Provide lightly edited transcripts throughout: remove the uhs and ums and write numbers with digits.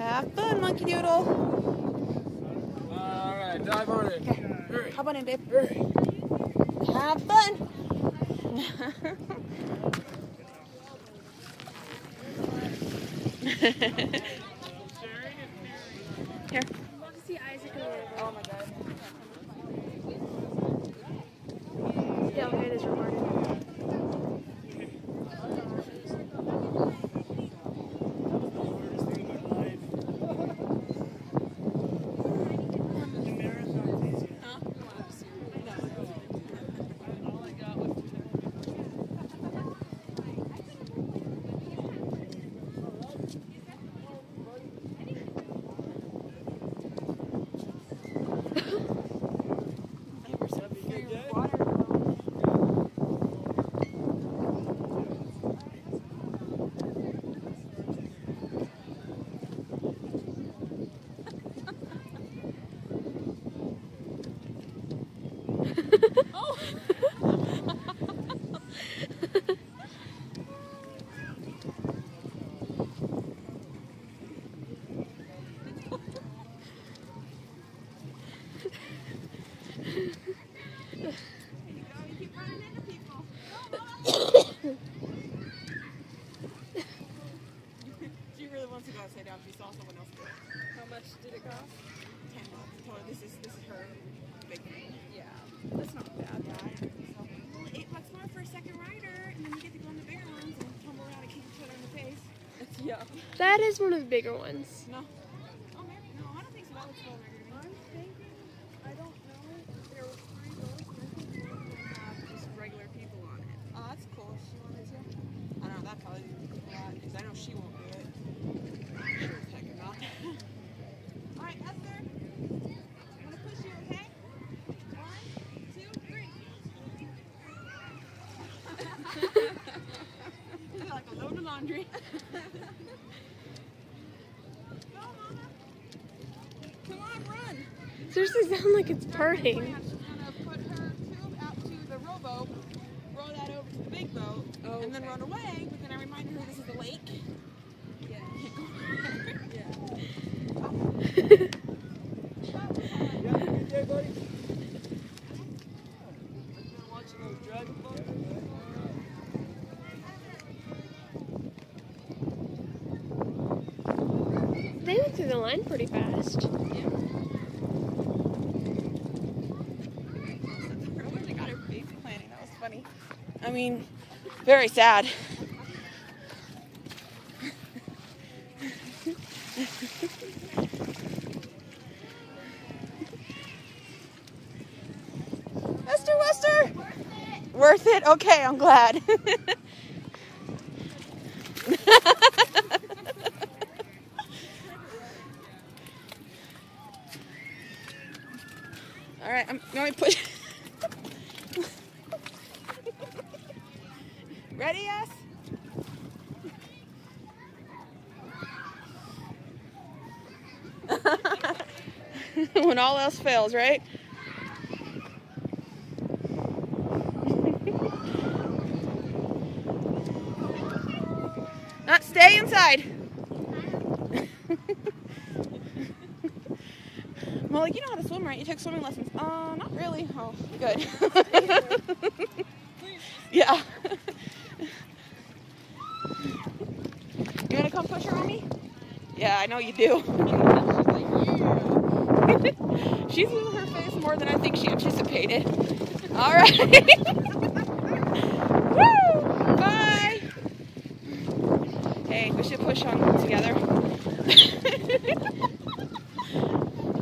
Have fun, Monkey Doodle. All right, dive on in. Okay. Hop on in, babe. Hurry. Have fun. Here. Oh my god. Yeah, okay, it is recorded. She really wants to go upside down. She saw someone else do it. How much did it cost? $10. Told her this is her big thing. Yeah, that's not bad. Yeah, I agree. So, well, $8 more for a second rider, and then you get to go on the bigger ones and tumble around and kick each other in the face. Yeah. That is one of the bigger ones. No. Oh, maybe. No, I don't think so. That looks well bigger to me. I'm thinking, I don't know, there were 3 boats, and I think one of them have just regular people on it. Oh, that's cool. She wanted to. I don't know. That probably would be a lot, because I know she won't do it. Sure as heck not. All right, Esther. I'm going to push you, okay? 1, 2, 3. You're like a load of laundry. Go, Mama. Come on, run. Seriously sound like it's purring. She's going to put her tube out to the rowboat, row that over to the big boat, Oh, and then okay. run away. But then I remind her this is a lake. Yeah. Yeah. You have a good day, buddy? Watching those dragon boats? They went through the line pretty fast. I wish I got her face planting. That was funny. I mean, very sad. Esther Wester! Worth it? Okay, I'm glad. All right, I'm going to push. Ready, yes? When all else fails, right? Not stay inside. I'm like, you know how to swim, right? You took swimming lessons. Not really. Oh, good. Yeah. You want to come push her on me? Yeah, I know you do. She's in her face more than I think she anticipated. All right. Woo! Bye. Hey, we should push on together.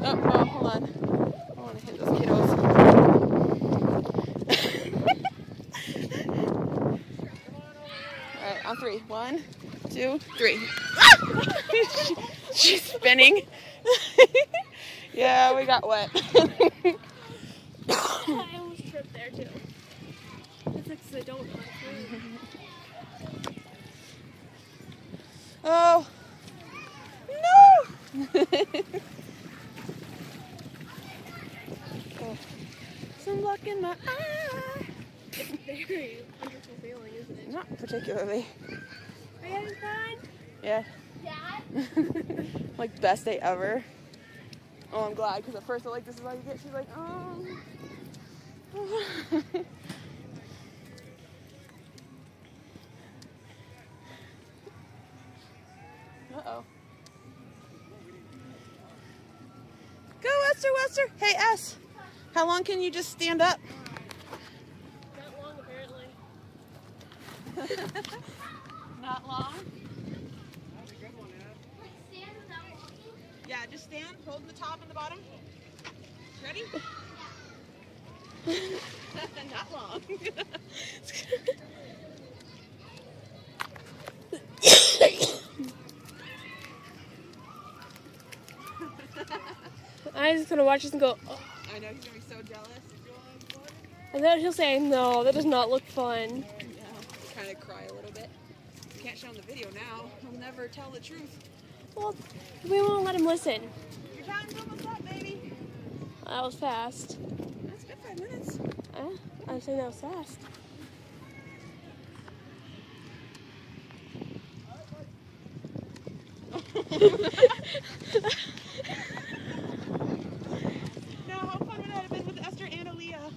Oh, hold on. I want to hit those kiddos. All right, on 3. 1, 2, 3. She's spinning. Yeah, we got wet. I almost tripped there too. That's because I don't know how to swim. Oh. No! Oh. Some luck in my eye. It's a very wonderful feeling, isn't it? Not particularly. Are you having fun? Yeah. Dad? Like, best day ever. Oh, I'm glad, because at first I'm like, this is all you get. She's like, oh. Uh-oh. Go, Esther, Wester. Hey, S. How long can you just stand up? Not long, apparently. Not long. Yeah, just stand, hold the top and the bottom. Ready? Not long. I'm just gonna watch this and go, oh. I know, he's gonna be so jealous. And then he'll say, no, that does not look fun. Yeah, kind of cry a little bit. You can't show him the video now. He'll never tell the truth. Well, we won't let him listen. Your time's almost up, baby. That was fast. That's good, 5 minutes. I'm saying that was fast. Now, how fun would that have been with Esther and Aaliyah?